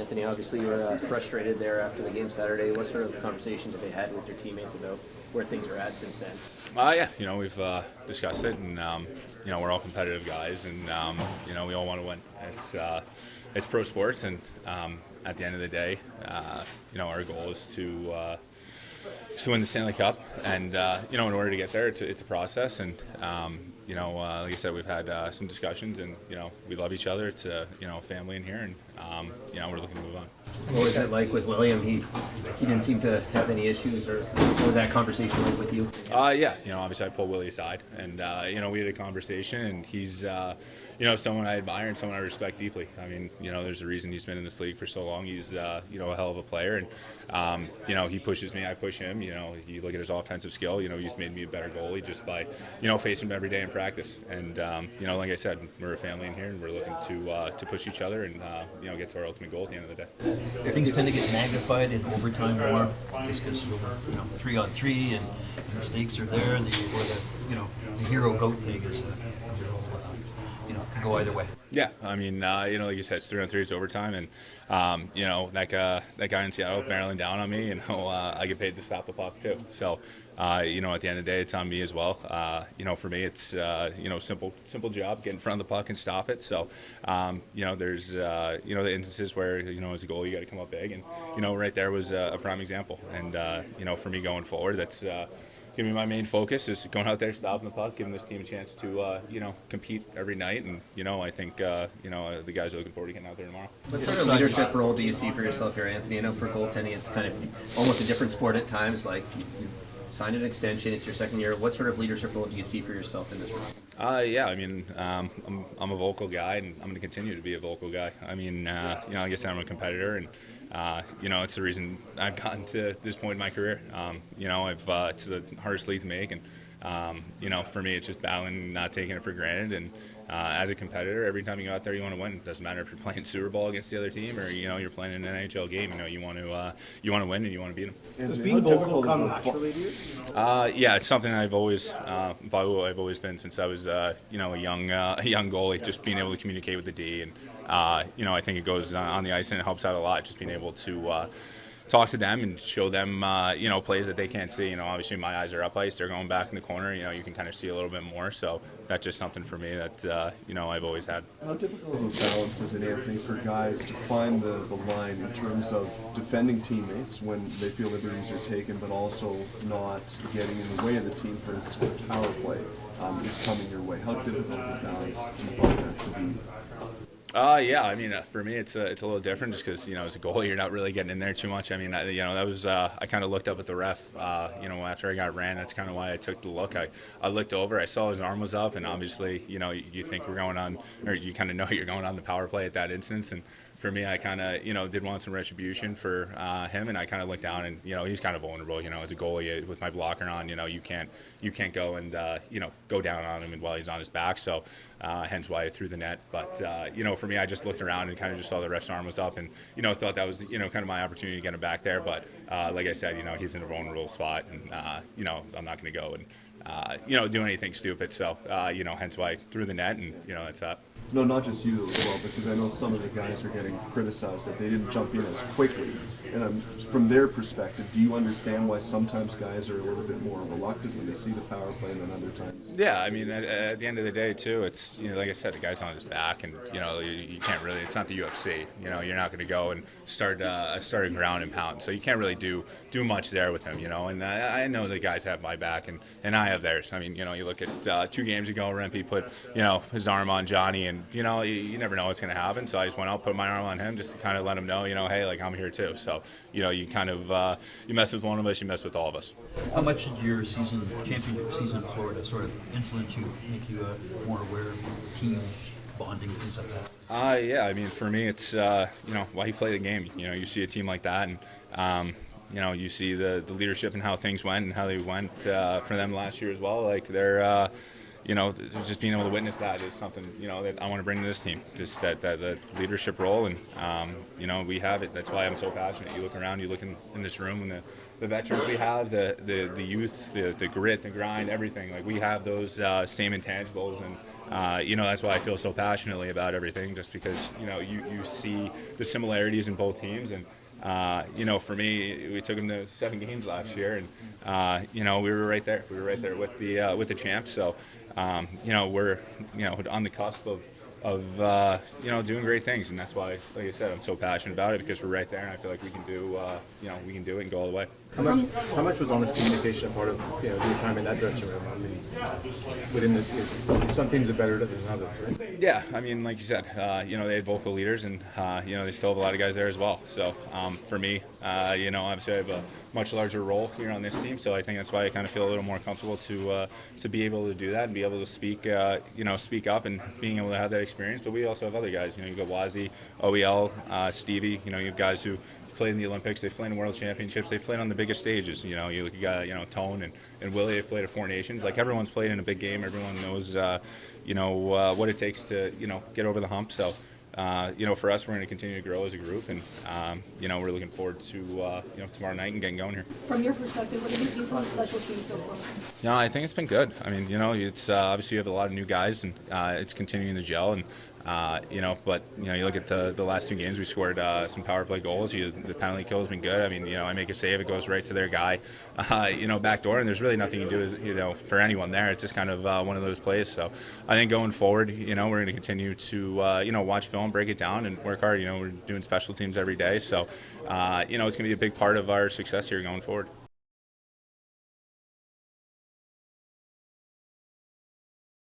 Anthony, obviously you were frustrated there after the game Saturday. What sort of conversations have you had with your teammates about where things are at since then? Yeah, we've discussed it, and we're all competitive guys, and we all want to win. It's pro sports, and at the end of the day, our goal is to win the Stanley Cup, and in order to get there, it's a process, and like I said, we've had some discussions, and we love each other. It's a family in here, and we're looking to move on. What was that like with William? He didn't seem to have any issues, or what was that conversation like with you? Obviously I pulled Willie aside, and we had a conversation, and he's someone I admire and someone I respect deeply. I mean, there's a reason he's been in this league for so long. He's a hell of a player, and he pushes me, I push him. You look at his offensive skill. He's made me a better goalie just by facing him every day in practice. And like I said, we're a family in here, and we're looking to push each other and get to our ultimate goal at the end of the day. Things tend to get magnified in overtime more, just because 3-on-3 and the stakes are there. The hero goat thing is can go either way. Yeah, I mean, like you said, it's 3-on-3, it's overtime, and that guy in Seattle barreling down on me, I get paid to stop the puck too. So, at the end of the day, it's on me as well. For me, it's simple job, get in front of the puck and stop it. So, there's the instances where as a goalie you got to come up big, and right there was a prime example. And for me going forward, that's giving me my main focus is going out there, stopping the puck, giving this team a chance to compete every night, and I think the guys are looking forward to getting out there tomorrow. What sort of leadership role do you see for yourself here, Anthony? I know for goaltending it's kind of almost a different sport at times. Like you signed an extension, it's your second year. What sort of leadership role do you see for yourself in this role? I'm a vocal guy, and I'm going to continue to be a vocal guy. I mean, like I said, I'm a competitor, and it's the reason I've gotten to this point in my career. It's the hardest league to make, and for me, it's just battling, not taking it for granted. And as a competitor, every time you go out there, you want to win. It doesn't matter if you're playing Super Bowl against the other team, or you're playing an NHL game. You want to win, and you want to beat them. Does being vocal come naturally to you? It's something I've always been since I was a young goalie. Just being able to communicate with the D, and I think it goes on the ice, and it helps out a lot. Just being able to talk to them and show them plays that they can't see. Obviously my eyes are up ice, they're going back in the corner. You can kind of see a little bit more. So that's just something for me that I've always had. How difficult of a balance is it, Anthony, for guys to find the line in terms of defending teammates when they feel liberties are taken, but also not getting in the way of the team? For instance, when a power play is coming your way, how difficult of a balance do you find that to be? For me, it's a little different just because, as a goalie, you're not really getting in there too much. I mean, that was, I kind of looked up at the ref, after I got ran. That's kind of why I took the look. I looked over, I saw his arm was up, and obviously, you think we're going on, or you kind of know you're going on the power play at that instance. And for me, I kind of, did want some retribution for him, and I kind of looked down, and, he's kind of vulnerable, as a goalie with my blocker on, you can't go and, go down on him while he's on his back. So, hence why I threw the net. But, for me, I just looked around and kind of just saw the ref's arm was up, and, thought that was, kind of my opportunity to get him back there. But, like I said, he's in a vulnerable spot, and, I'm not going to go and, do anything stupid. So, hence why I threw the net, and, that's that. No, not just you as well, because I know some of the guys are getting criticized that they didn't jump in as quickly. And from their perspective, do you understand why sometimes guys are a little bit more reluctant when they see the power play than other times? Yeah, I mean, at the end of the day, too, it's, like I said, the guy's on his back, and, you can't really, it's not the UFC. You're not going to go and start a ground and pound. So you can't really do much there with him, And I know the guys have my back, and I have theirs. I mean, you look at 2 games ago, Rempe put, his arm on Johnny, and you never know what's going to happen. So I just went out, put my arm on him just to kind of let him know, hey, like, I'm here too. So, you kind of, you mess with one of us, you mess with all of us. How much did your championship season in Florida sort of influence you, make you more aware of team bonding, things like that? I mean, for me, it's, why you play the game. You see a team like that, and, you see the leadership and how things went and how they went for them last year as well. Like, they're, just being able to witness that is something, that I want to bring to this team. Just that the leadership role, and, we have it. That's why I'm so passionate. You look around, you look in this room, and the veterans we have, the youth, the grit, the grind, everything. Like, we have those same intangibles, and That's why I feel so passionately about everything, just because you see the similarities in both teams. And for me, we took them to 7 games last year, and we were right there. We were right there with the champs. So we're on the cusp of doing great things, and that's why, like I said, I'm so passionate about it, because we're right there, and I feel like we can do it and go all the way. How much was honest communication a part of your time in that dressing room? I mean, within some teams are better than others, right? Yeah, I mean, like you said, they had vocal leaders, and they still have a lot of guys there as well. So for me, obviously I have a much larger role here on this team, so I think that's why I kind of feel a little more comfortable to be able to do that and be able to speak up and being able to have that experience. But we also have other guys. You got Wazzy, OEL, Stevie. You have guys who played in the Olympics, they've played in World Championships, they've played on the biggest stages. You look at Tone and Willie, they've played at 4 Nations. Like, everyone's played in a big game. Everyone knows what it takes to get over the hump. So for us, we're going to continue to grow as a group, and we're looking forward to tomorrow night and getting going here. From your perspective, what have you seen from the special teams so far? I think it's been good. I mean, it's obviously you have a lot of new guys, and it's continuing to gel. And but you look at the last 2 games, we scored some power play goals. The penalty kill has been good. I mean, I make a save, it goes right to their guy, back door, and there's really nothing you do for anyone there. It's just kind of one of those plays. So I think going forward, we're going to continue to watch film, break it down, and work hard. We're doing special teams every day, so it's going to be a big part of our success here going forward.